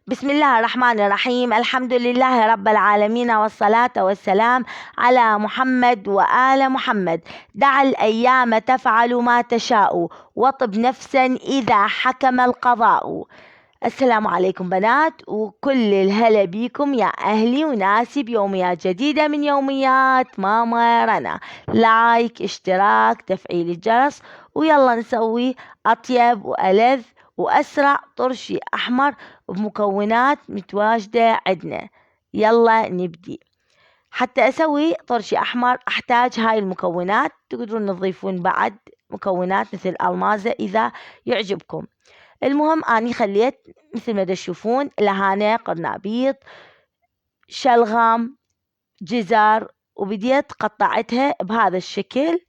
بسم الله الرحمن الرحيم. الحمد لله رب العالمين، والصلاة والسلام على محمد وآل محمد. دع الأيام تفعل ما تشاء، وطب نفسا إذا حكم القضاء. السلام عليكم بنات، وكل الهلا بيكم يا أهلي وناسي بيوميات جديدة من يوميات ماما رنا. لايك، اشتراك، تفعيل الجرس، ويلا نسوي أطيب وألذ وأسرع طرشي أحمر بمكونات متواجدة عندنا. يلا نبدي. حتى أسوي طرشي أحمر أحتاج هاي المكونات، تقدرون تضيفون بعد مكونات مثل ألمازة إذا يعجبكم. المهم أني خليت مثل ما تشوفون لهانة، قرنابيط، شلغم، جزر، وبديت قطعتها بهذا الشكل،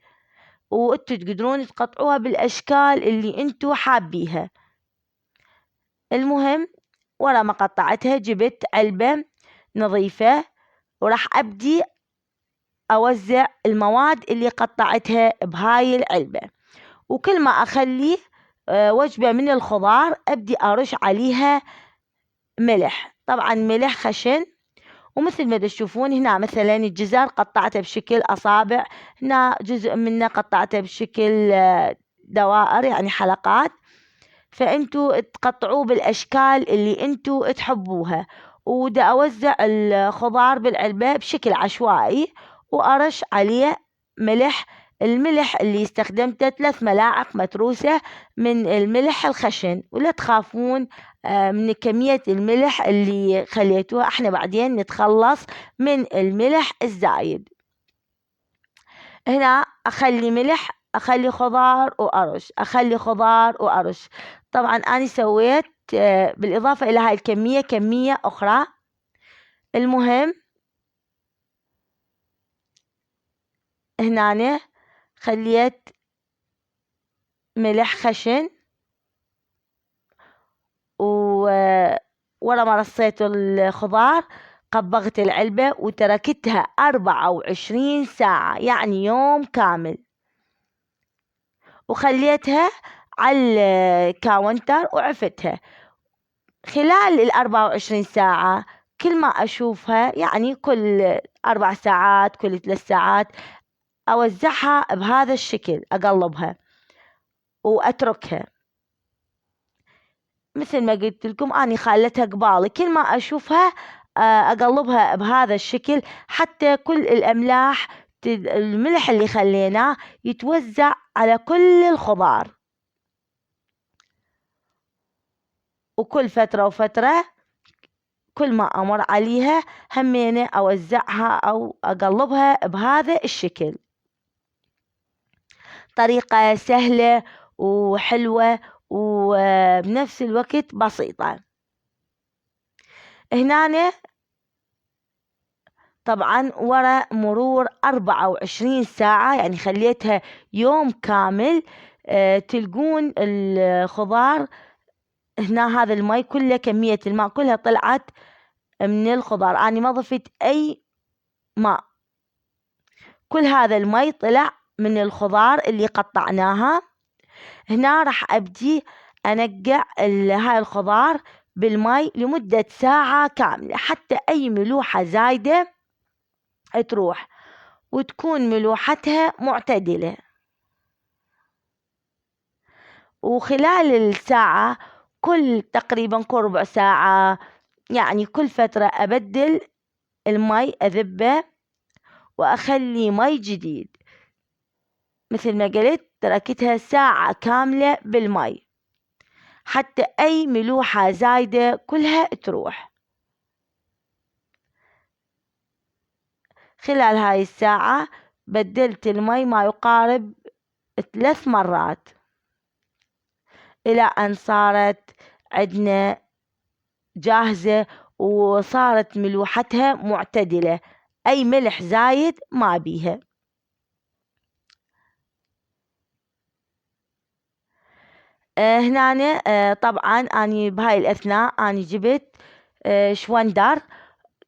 وانتوا تقدرون تقطعوها بالأشكال اللي انتوا حابيها. المهم ورا ما قطعتها جبت علبة نظيفة، وراح أبدي أوزع المواد اللي قطعتها بهاي العلبة. وكل ما أخلي وجبة من الخضار أبدي أرش عليها ملح، طبعا ملح خشن. ومثل ما تشوفون هنا مثلا الجزر قطعته بشكل أصابع، هنا جزء منه قطعته بشكل دوائر يعني حلقات، فأنتوا تقطعوه بالأشكال اللي أنتوا تحبوها. ودا أوزع الخضار بالعلبة بشكل عشوائي، وأرش عليه ملح. الملح اللي استخدمته 3 ملاعق متروسة من الملح الخشن، ولا تخافون من كمية الملح اللي خليتوها، احنا بعدين نتخلص من الملح الزايد. هنا أخلي ملح، أخلي خضار وأرش، أخلي خضار وأرش. طبعا أنا سويت بالإضافة إلى هاي الكمية كمية أخرى. المهم هنا خليت ملح خشن، ورا ما رصيت الخضار قبغت العلبة وتركتها 24 ساعة، يعني يوم كامل، وخليتها على الكاونتر وعفتها. خلال 24 ساعة كل ما أشوفها، يعني كل 4 ساعات كل 3 ساعات، أوزعها بهذا الشكل، أقلبها وأتركها. مثل ما قلت لكم أني خالتها قبالي، كل ما أشوفها أقلبها بهذا الشكل، حتى كل الأملاح الملح اللي خليناه يتوزع على كل الخضار. وكل فترة وفترة كل ما أمر عليها همينة أوزعها أو أقلبها بهذا الشكل. طريقة سهلة وحلوة وبنفس الوقت بسيطة. هنا طبعا ورا مرور 24 ساعة، يعني خليتها يوم كامل، تلقون الخضار هنا هذا الماء كله، كمية الماء كلها طلعت من الخضار، أنا ما ضفت أي ماء، كل هذا الماء طلع من الخضار اللي قطعناها. هنا راح أبدي أنقع هاي الخضار بالماء لمدة ساعة كاملة، حتى أي ملوحة زايدة تروح، وتكون ملوحتها معتدلة. وخلال الساعة كل تقريبا كل ربع ساعة، يعني كل فترة أبدل المي، أذبه وأخلي مي جديد. مثل ما قلت تركتها ساعة كاملة بالمي، حتى أي ملوحة زايدة كلها تروح. خلال هاي الساعة بدلت المي ما يقارب 3 مرات، إلى أن صارت عندنا جاهزة، وصارت ملوحتها معتدلة، أي ملح زايد ما بيها. هنا طبعا أني بهاي الأثناء أني جبت شوندر،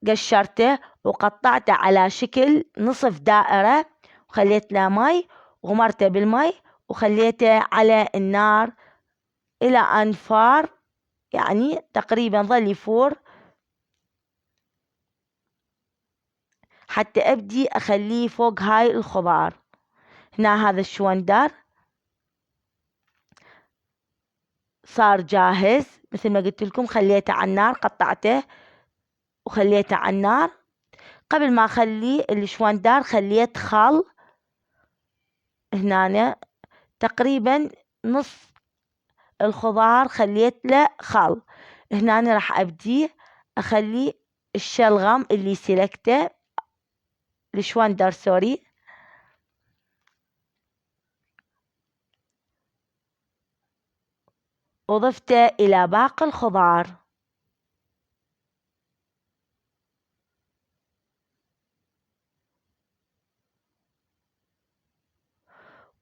قشرته وقطعته على شكل نصف دائرة، وخليت له مي، وغمرته بالمي وخليته على النار إلى أن فار يعني تقريبا ظلي فور حتى أبدي أخليه فوق هاي الخضار. هنا هذا الشوندر صار جاهز، مثل ما قلت لكم خليته على النار، قطعته وخليته على النار. قبل ما أخلي الشوندر خليت خل هنا تقريبا نص الخضار خليت له خل. هنا راح أبدي أخلي الشلغم اللي سلكته الشوندر سوري وضفته إلى باقي الخضار.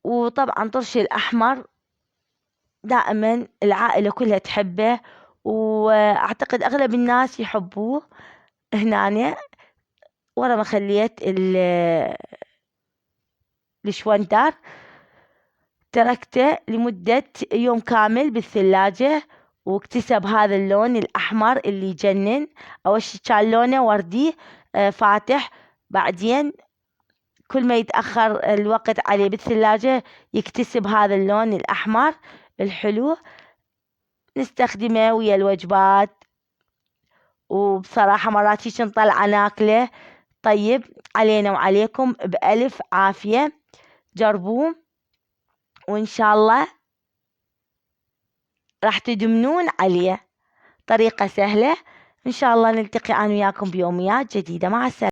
وطبعا طرش الأحمر دائما العائلة كلها تحبه، وأعتقد أغلب الناس يحبوه. هنا ورا ما خليت الشوندر تركته لمدة يوم كامل بالثلاجة، واكتسب هذا اللون الأحمر اللي يجنن. أول شي كان لونه وردي فاتح، بعدين كل ما يتأخر الوقت عليه بالثلاجة يكتسب هذا اللون الأحمر الحلو. نستخدمه ويا الوجبات، وبصراحة مرات هيك نطلع ناكله. طيب علينا وعليكم بألف عافية، جربوه وإن شاء الله راح تدمنون عليه. طريقة سهلة، إن شاء الله نلتقي أنا وياكم بيوميات جديدة. مع السلامة.